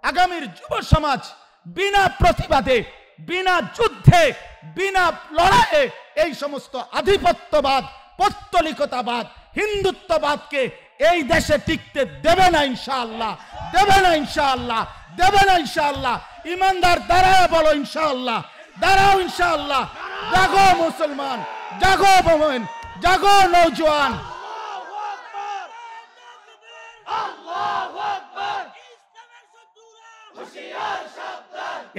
আগামীর যুব সমাজ বিনা প্রতিবাদে, বিনা যুদ্ধে, বিনা লড়াইয়ে এই সমস্ত আধিপত্যবাদ, পৌত্তলিকতাবাদ, হিন্দুত্ববাদকে এই দেশে টিকতে দেবে না ইনশাআল্লাহ, দেবে না ইনশাআল্লাহ, দেবে না ইনশাআল্লাহ। ইমানদার দাঁড়ায় বলো ইনশাআল্লাহ, দাঁড়াও ইনশাআল্লাহ। জাগো মুসলমান, জাগো মোমেন, জাগো নওজোয়ান।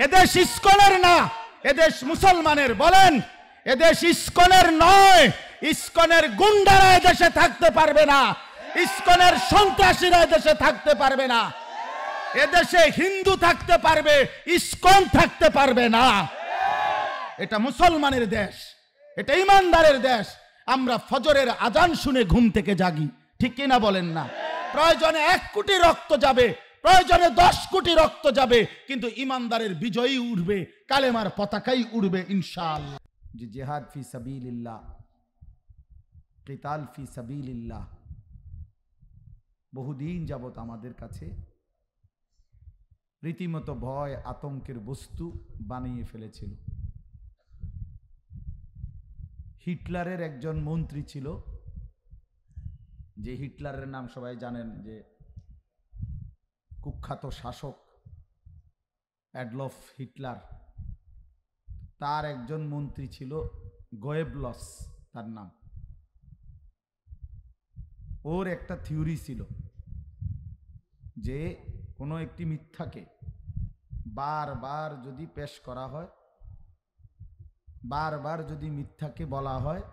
এদেশ ইসকনের না, এদেশ মুসলমানের। বলেন, এদেশ ইসকনের নয়। ইসকনের গুন্ডারা এদেশে থাকতে পারবে না, ইসকনের সন্ত্রাসীরা এদেশে থাকতে পারবে না। এদেশে হিন্দু থাকতে পারবে, ইসকন থাকতে পারবে না। এটা মুসলমানের দেশ, এটা ইমানদারের দেশ। আমরা ফজরের আজান শুনে ঘুম থেকে জাগি, ঠিক কিনা বলেন না? প্রয়োজনে 1 কোটি রক্ত যাবে, প্রয়োজনে 10 কোটি রক্ত যাবে, কিন্তু ইমানদারের বিজয়ী উঠবে, কালেমার পতাকাই উড়বে ইনশাআল্লাহ। যে জিহাদ ফি সাবিলিল্লাহ, কিতাল ফি সাবিলিল্লাহ বহুদিন যাবত আমাদের কাছে রীতিমতো ভয় আতঙ্কের বস্তু বানিয়ে ফেলেছিল। হিটলারের একজন মন্ত্রী ছিল, যে হিটলারের নাম সবাই জানেন, যে কুখ্যাত শাসক অ্যাডলফ হিটলার। তার একজন মন্ত্রী ছিল গোয়েবলস, তার নাম। ওর একটা থিওরি ছিল যে কোনো একটি মিথ্যাকে বারবার যদি পেশ করা হয়, বারবার যদি মিথ্যাকে বলা হয়,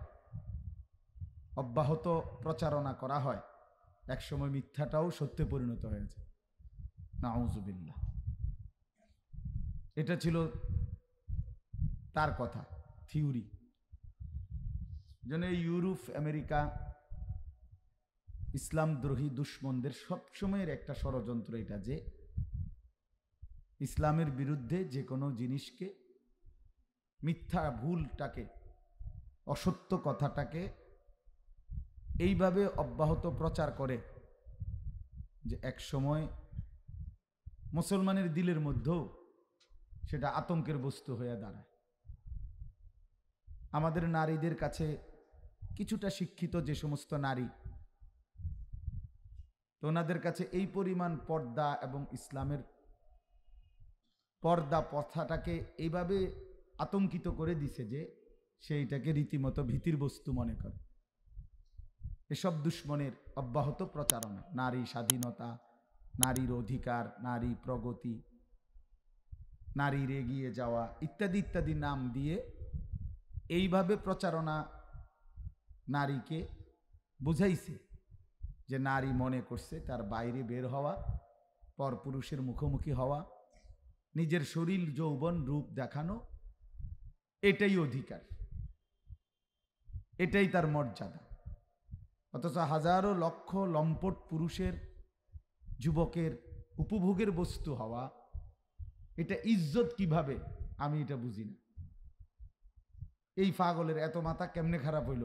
অব্যাহত প্রচারণা করা হয়, একসময় মিথ্যাটাও সত্যে পরিণত হয়েছে। নাউজুবিল্লাহ। এটা ছিল তার কথা, থিওরি। জন্য ইউরোপ, আমেরিকা, ইসলাম দ্রোহী দুশ্মনদের সবসময়ের একটা ষড়যন্ত্র এটা, যে ইসলামের বিরুদ্ধে যে কোনো জিনিসকে, মিথ্যা ভুলটাকে, অসত্য কথাটাকে এইভাবে অব্যাহত প্রচার করে যে এক সময় মুসলমানের দিলের মধ্যেও সেটা আতঙ্কের বস্তু হয়ে দাঁড়ায়। আমাদের নারীদের কাছে কিছুটা শিক্ষিত যে সমস্ত নারী, তো ওনাদের কাছে এই পরিমাণ পর্দা এবং ইসলামের পর্দা প্রথাটাকে এইভাবে আতঙ্কিত করে দিছে যে সেইটাকে রীতিমতো ভীতির বস্তু মনে করে। এসব দুশ্মনের অব্যাহত প্রচারণা, নারী স্বাধীনতা, নারীর অধিকার, নারী প্রগতি, নারীর এগিয়ে যাওয়া ইত্যাদি ইত্যাদি নাম দিয়ে এইভাবে প্রচারণা নারীকে বুঝাইছে যে নারী মনে করছে তার বাইরে বের হওয়া, পরপুরুষের মুখোমুখি হওয়া, নিজের শরীর যৌবন রূপ দেখানো, এটাই অধিকার, এটাই তার মর্যাদা। অথচ হাজারো লক্ষ লম্পট পুরুষের, যুবকের উপভোগের বস্তু হওয়া, এটা ইজ্জত কিভাবে, আমি এটা বুঝি না। এই পাগলের এত মাথা কেমনে খারাপ হইল?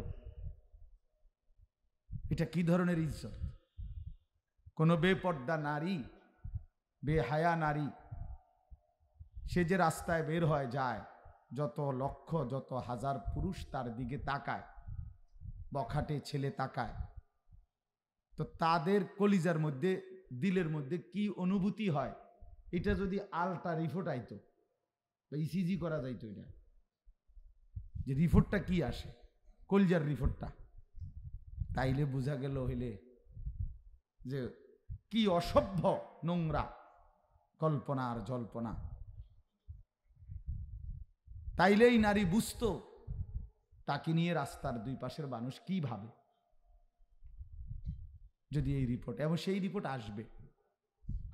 এটা কি ধরনের ইজ্জত? কোনো বেপর্দা নারী, বেহায়া নারী, সে যে রাস্তায় বের হয় যায়, যত লক্ষ যত হাজার পুরুষ তার দিকে তাকায়, বখাটে ছেলে তাকায়, তো তাদের কলিজার মধ্যে, দিলের মধ্যে কি অনুভূতি হয়, এটা যদি আলটা রিপোর্ট আইতো বা ইসিজি করা যাইতো, এটা যে রিপোর্টটা কি আসে, কলিজার রিপোর্টটা, তাইলে বোঝা গেল হইলে যে কি অসভ্য নোংরা কল্পনা আর জল্পনা। তাইলেই নারী বুঝতো তাকে নিয়ে রাস্তার দুই পাশের মানুষ কি ভাবে, যদি এই রিপোর্ট, এবং সেই রিপোর্ট আসবে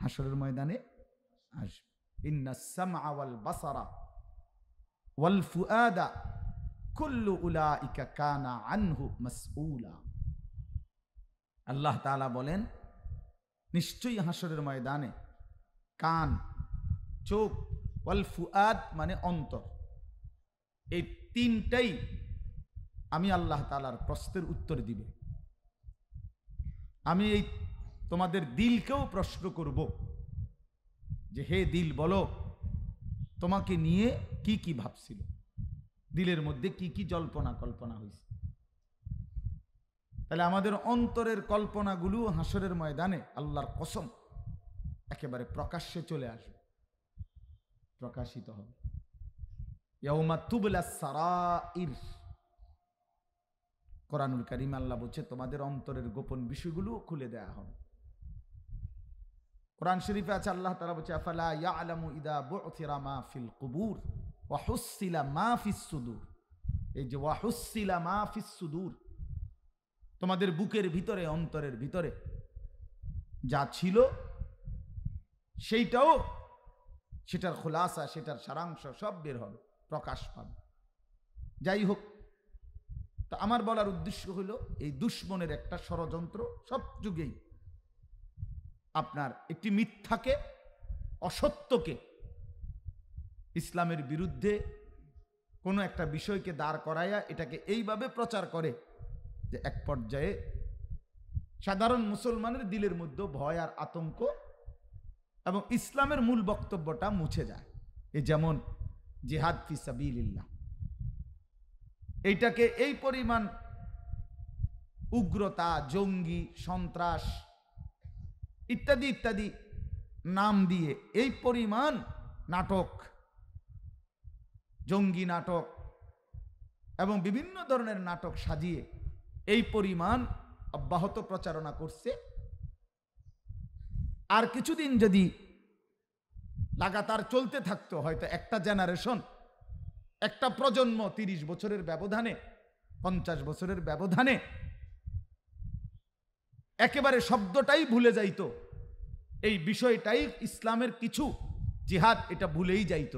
হাসরের ময়দানে আসবে। ইন্নাস সামআ ওয়াল বাসারা ওয়াল ফুআদা কুল্লু উলাইকা কানা আনহু মাসউলা। আল্লাহ তাআলা বলেন, নিশ্চয়ই হাসরের ময়দানে কান, চোখ, ওয়াল ফুআদ মানে অন্তর, এই তিনটাই আমি আল্লাহ তাআলার প্রশ্নের উত্তর দিবে। আমি এই তোমাদের দিলকেও প্রশ্ন করব যে হে দিল বলো তোমাকে নিয়ে কি কি ভাবছিল, দিলের মধ্যে কি কি জল্পনা কল্পনা হয়েছে। তাহলে আমাদের অন্তরের কল্পনাগুলো হাসরের ময়দানে আল্লাহর কসম একেবারে প্রকাশ্যে চলে আসবে, প্রকাশিত হবে। ইয়াউমা তুবলাস সারাইর, কোরআনুল কারীম আল্লাহ বলছে তোমাদের অন্তরের গোপন বিষয়গুলো খুলে দেয়া হবে। কোরআন শরীফে আছে আল্লাহ তাআলা বলছে আফালা ইয়ালামু ইদা বু'থিরা মা ফিল কুবুর ওয়া হুসিলা মা ফিস সুদূর। এই যে ওয়া হুসিলা মা ফিস সুদূর, তোমাদের বুকের ভিতরে অন্তরের ভিতরে যা ছিল সেইটাও, সেটার খুলাসা, সেটার সারাংশ সব বের হবে, প্রকাশ পাবে। যাই হোক, তা আমার বলার উদ্দেশ্য হলো এই দুশমনের একটা ষড়যন্ত্র সব যুগেই আপনার একটি মিথ্যাকে, অসত্যকে, ইসলামের বিরুদ্ধে কোনো একটা বিষয়কে দাঁড় করাইয়া এটাকে এইভাবে প্রচার করে যে এক পর্যায়ে সাধারণ মুসলমানের দিলের মধ্যে ভয় আর আতঙ্ক এবং ইসলামের মূল বক্তব্যটা মুছে যায়। এই যেমন জিহাদ ফি সাবিলিল্লাহ, এইটাকে এই পরিমাণ উগ্রতা, জঙ্গি, সন্ত্রাস ইত্যাদি ইত্যাদি নাম দিয়ে এই পরিমাণ নাটক, জঙ্গি নাটক এবং বিভিন্ন ধরনের নাটক সাজিয়ে এই পরিমাণ অব্যাহত প্রচারণা করছে। আর কিছুদিন যদি লাগাতার চলতে থাকতো, হয়তো একটা জেনারেশন, একটা প্রজন্ম 30 বছরের ব্যবধানে, 50 বছরের ব্যবধানে একেবারে শব্দটাই ভুলে যাইত, এই বিষয়টাই ইসলামের কিছু, জিহাদ এটা ভুলেই যাইত।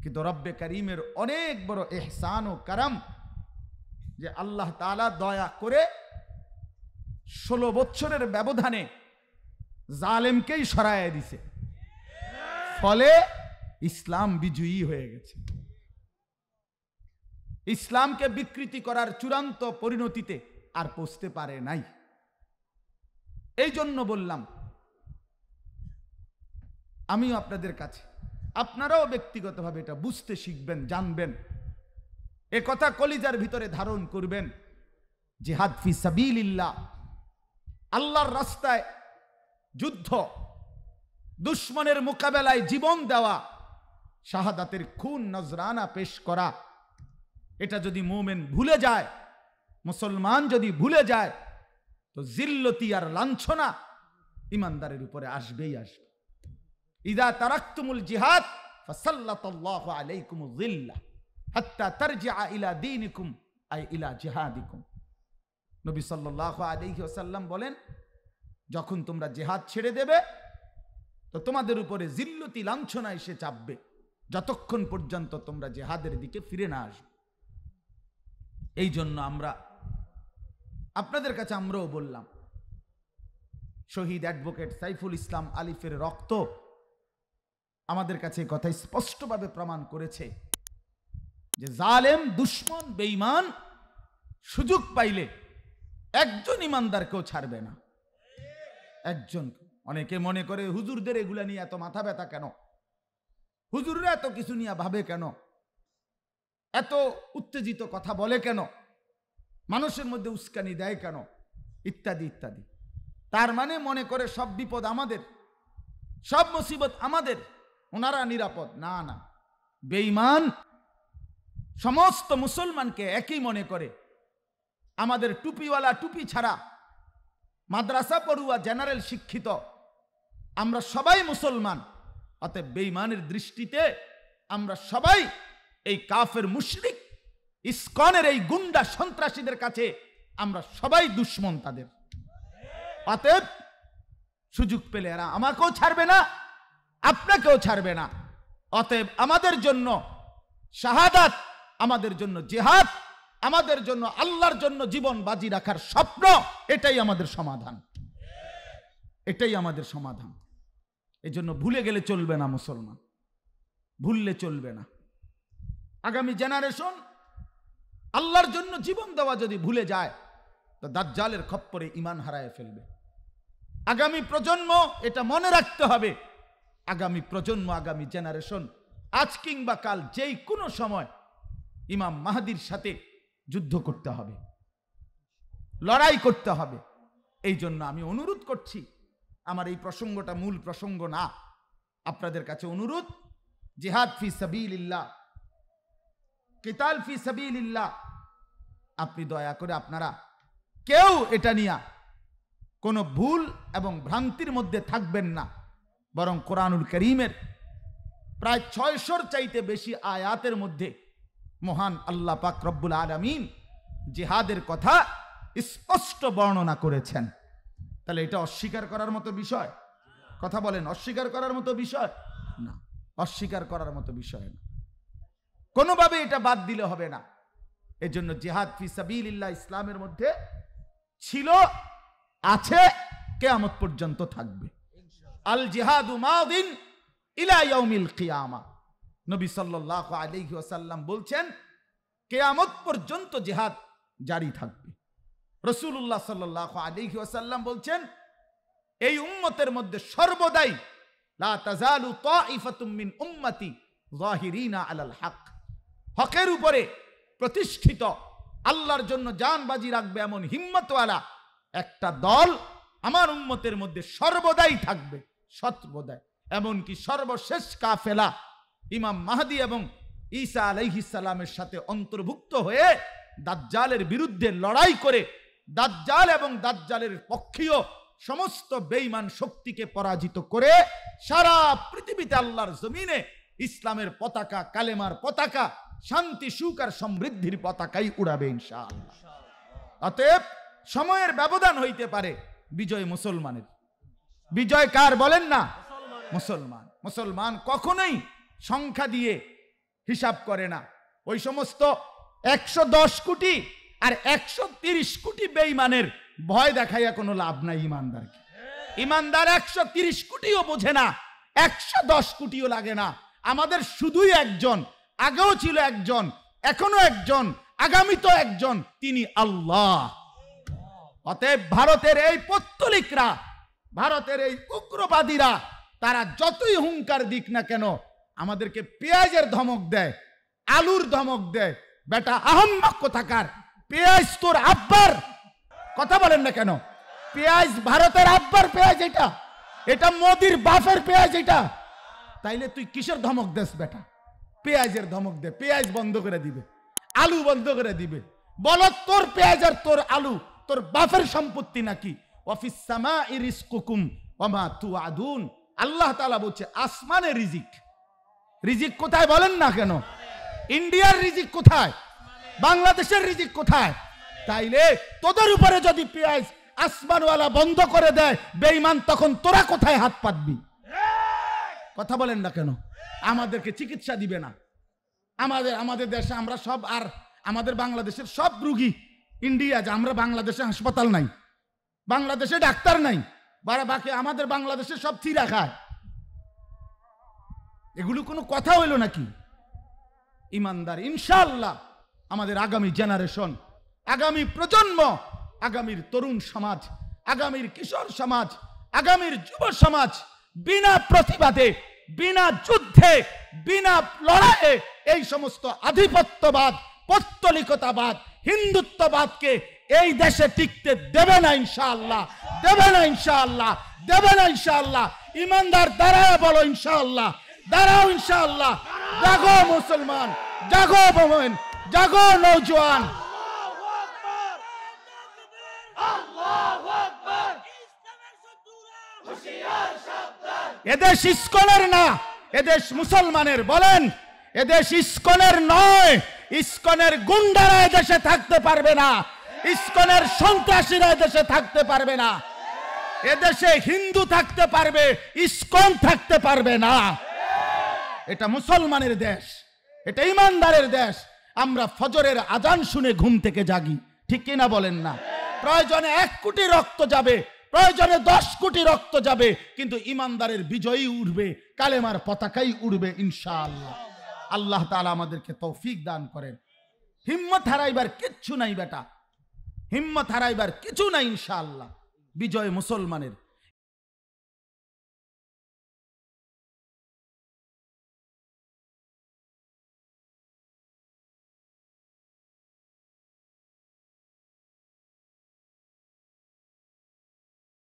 কিন্তু রব্বে কারীমের অনেক বড় ইহসান ও কারাম যে আল্লাহ তাআলা দয়া করে 16 বছরের ব্যবধানে জালেমকেই সরাইয়া দিছে, ফলে ইসলাম বিজয়ী হয়ে গেছে। ইসলামকে বিকৃতি করার চূড়ান্ত পরিণতিতে আর পৌঁছতে পারে নাই। এই জন্য বললাম আমিও আপনাদের কাছে, আপনারাও ব্যক্তিগতভাবে এটা বুঝতে শিখবেন, জানবেন, এ কথা কলিজার ভিতরে ধারণ করবেন। জিহাদ ফি সাবিলিল্লাহ, আল্লাহর রাস্তায় যুদ্ধ, দুশমনের মোকাবেলায় জীবন দেওয়া, শাহাদাতের খুন নজরানা পেশ করা, এটা যদি মুমিন ভুলে যায়, মুসলমান যদি ভুলে যায়, তো জিল্লতি আর লাঞ্ছনা ইমানদারের উপরে আসবেই আসবে। ইদা তারাকতুমুল জিহাদ ফাসাল্লাতাল্লাহু আলাইকুমুয যিল্লাহ হাত্তা তারজিআ ইলা দীনিকুম আই ইলা জিহাদিকুম। নবী সাল্লাল্লাহু আলাইহি ওয়াসাল্লাম বলেন, যখন তোমরা জিহাদ ছেড়ে দেবে তো তোমাদের উপরে জিল্লতি লাঞ্ছনা এসে চাপবে, যতক্ষণ পর্যন্ত তোমরা জিহাদের দিকে ফিরে না আসবে। এই জন্য আমরা আপনাদের কাছে আমরাও বললাম, শহীদ অ্যাডভোকেট সাইফুল ইসলাম আলিফের রক্ত আমাদের কাছে কথা স্পষ্টভাবে প্রমাণ করেছে যে জালেম, দুশমন, বেঈমান সুযোগ পাইলে একজন ইমানদারকেও ছাড়বে না, একজন। অনেকে মনে করে হুজুরদের এগুলা নিয়ে এত মাথা ব্যথা কেন, হুজুররা এত কিছু নিয়ে ভাবে কেন, এত উত্তেজিত কথা বলে কেন, মানুষের মধ্যে উস্কানি দেয় কেন, ইত্যাদি ইত্যাদি। তার মানে মনে করে সব বিপদ আমাদের, সব মুসিবত আমাদের, ওনারা নিরাপদ। না না, বেঈমান সমস্ত মুসলমানকে একই মনে করে। আমাদের টুপিওয়ালা, টুপি ছাড়া, মাদ্রাসা পড়ুয়া, জেনারেল শিক্ষিত, আমরা সবাই মুসলমান। অতএব বেঈমানের দৃষ্টিতে আমরা সবাই এই কাফের মুশরিক ইসকনের এই গুন্ডা সন্ত্রাসীদের কাছে আমরা সবাই দুশমন তাদের। অতএব সুযোগ পেলে এরা আমাকেও ছাড়বে না, আপনাকেও ছাড়বে না। অতএব আমাদের জন্য শাহাদাত, আমাদের জন্য জিহাদ, আমাদের জন্য আল্লাহর জন্য জীবন বাজি রাখার স্বপ্ন, এটাই আমাদের সমাধান, এটাই আমাদের সমাধান। এই জন্য ভুলে গেলে চলবে না মুসলমান, ভুললে চলবে না। আগামী জেনারেশন আল্লাহর জন্য জীবন দেওয়া যদি ভুলে যায় তো দাজ্জালের খপ্পরে ঈমান হারায় ফেলবে। আগামী প্রজন্ম এটা মনে রাখতে হবে, আগামী প্রজন্ম, আগামী জেনারেশন আজ কিংবা কাল যেই কোনো সময় ইমাম মাহদির সাথে যুদ্ধ করতে হবে, লড়াই করতে হবে। এই জন্য আমি অনুরোধ করছি, আমার এই প্রসঙ্গটা মূল প্রসঙ্গ না, আপনাদের কাছে অনুরোধ, জিহাদ ফি সাবিলিল্লাহ, কিতাল ফি সাবিলিল্লাহ, আপনি দয়া করে আপনারা কেউ এটা নিয়ে কোনো ভুল এবং ভ্রান্তির মধ্যে থাকবেন না, বরং কোরআনুল কারীমের প্রায় 600 চাইতে বেশি আয়াতের মধ্যে মহান আল্লাহ পাক রব্বুল আলামিন জিহাদের কথা স্পষ্ট বর্ণনা করেছেন। তাহলে এটা অস্বীকার করার মতো বিষয়? কথা বলেন, অস্বীকার করার মতো বিষয় না, অস্বীকার করার মতো বিষয় না, কোনোভাবে এটা বাদ দিলে হবে না। এজন্য জিহাদ ফি সাবিলিল্লাহ ইসলামের মধ্যে ছিল, আছে, কিয়ামত পর্যন্ত থাকবে। আল জিহাদু মাদিন ইলা ইয়াউমিল কিয়ামা, নবী সাল্লাল্লাহু আলাইহি ওয়াসাল্লাম বলছেন কিয়ামত পর্যন্ত জিহাদ জারি থাকবে। রাসূলুল্লাহ সাল্লাল্লাহু আলাইহি ওয়াসাল্লাম বলছেন এই উম্মতের মধ্যে সর্বদাই লা তাজালু তাইফাতুম মিন উম্মতি যাহিরিনা আলাল হক, হকের উপরে প্রতিষ্ঠিত, আল্লাহর জন্য জান বাজি রাখবে এমন হিম্মতওয়ালা একটা দল আমার উম্মতের মধ্যে সর্বদাই থাকবে, সর্বদাই। এমনকি সর্বশেষ কাফেলা ইমাম মাহদি এবং ঈসা আলাইহিস সালামের সাথে অন্তর্ভুক্ত হয়ে দাজ্জালের বিরুদ্ধে লড়াই করে দাজ্জাল এবং দাজ্জালের পক্ষীয় সমস্ত বেঈমান শক্তিকে পরাজিত করে সারা পৃথিবীতে আল্লাহর জমিনে ইসলামের পতাকা, কালেমার পতাকা, শান্তি, সুখ আর সমৃদ্ধির পতাকাই উড়াবে ইনশাআল্লাহ। অতএব সময়ের ব্যবধান হইতে পারে, বিজয় মুসলমানের। বিজয় কার বলেন না? মুসলমান। মুসলমান কখনোই সংখ্যা দিয়ে হিসাব করে না। ওই সমস্ত 110 কোটি আর 130 কোটি বেঈমানের ভয় দেখাইয়া কোনো লাভ নাই ইমানদারকে। ইমানদার 130 কোটিও বোঝে না, 110 কোটিও লাগে না। আমাদের শুধুই একজন, আগেও ছিল একজন, এখনো একজন, আগামী তো একজন, তিনি আল্লাহ। অতএব ভারতের এই পত্তলিকরা, ভারতের এই উগ্রবাদীরা, তারা যতই হুঙ্কার দিক না কেন, আমাদেরকে পেঁয়াজের ধমক দেয়, আলুর ধমক দেয়। বেটা আহম্মক কোথাকার, পেঁয়াজ তোর আব্বার, কথা বলেন না কেন? পেঁয়াজ ভারতের আব্বার পেঁয়াজ, এটা এটা মোদির বাপের পেঁয়াজ এটা। তাইলে তুই কিসের ধমক দেস বেটা? পেঁয়াজের ধমক দে, পেঁয়াজ বন্ধ করে দিবে, আলু বন্ধ করে দিবে। বল তোর পেঁয়াজ আর তোর আলু তোর বাপের সম্পত্তি নাকি? ওয়াফিস সামাই রিজকুকুম ওয়া মা তুআদুন, আল্লাহ তাআলা বলছে আসমানে রিজিক। রিজিক কোথায় বলেন না কেন? ইন্ডিয়ার রিজিক কোথায়? বাংলাদেশের রিজিক কোথায়? তাইলে তোদের উপরে যদি পেঁয়াজ আসমানওয়ালা বন্ধ করে দেয় বেঈমান, তখন তোরা কোথায় হাত পাতবি? কথা বলেন না কেন? আমাদেরকে চিকিৎসা দিবে না। আমাদের দেশে আমরা সব, আর আমাদের বাংলাদেশের সব রুগী ইন্ডিয়া, যে আমরা বাংলাদেশে হাসপাতাল নাই, বাংলাদেশে ডাক্তার নাই, বাকি আমাদের বাংলাদেশে সব চিরা খায়। এগুলো কোনো কথা হইল নাকি? ইমানদার ইনশাআল্লাহ আমাদের আগামী জেনারেশন, আগামী প্রজন্ম, আগামীর তরুণ সমাজ, আগামীর কিশোর সমাজ, আগামীর যুব সমাজ বিনা প্রতিবাদে, বিনা যুদ্ধে, বিনা লড়াইয়ে এই সমস্ত আধিপত্যবাদ, পৌত্তলিকতাবাদ, হিন্দুত্ববাদকে এই দেশে টিকতে দেবে না ইনশাআল্লাহ, দেবে না ইনশাআল্লাহ, দেবে না ইনশাআল্লাহ। ইমানদার দাঁড়াও, বলো ইনশাআল্লাহ, দাঁড়াও ইনশাআল্লাহ। জাগো মুসলমান, জাগো মোমেন, জাগো নওজোয়ান। এদেশ ইসকনের না, এদেশ মুসলমানের। বলেন, এদেশ ইসকনের নয়, ইসকনের গুন্ডারা এদেশে থাকতে পারবে না, ইসকনের সন্ত্রাসীরা এদেশে থাকতে পারবে না। এদেশে হিন্দু থাকতে পারবে, ইসকন থাকতে পারবে না। এটা মুসলমানের দেশ, এটা ইমানদারের দেশ। আমরা ফজরের আজান শুনে ঘুম থেকে জাগি, ঠিক কিনা বলেন না? প্রয়োজনে 1 কোটি রক্ত যাবে, প্রয়োজনে 10 কোটি রক্ত যাবে, কিন্তু ইমানদারের বিজয়ী উঠবে, কালেমার পতাকাই উড়বে ইনশাআল্লাহ। আল্লাহ তাআলা আমাদেরকে তৌফিক দান করেন। হিম্মত হারাইবার কিচ্ছু নাই বেটা, হিম্মত হারাইবার কিছু নাই ইনশাআল্লাহ। বিজয় মুসলমানের।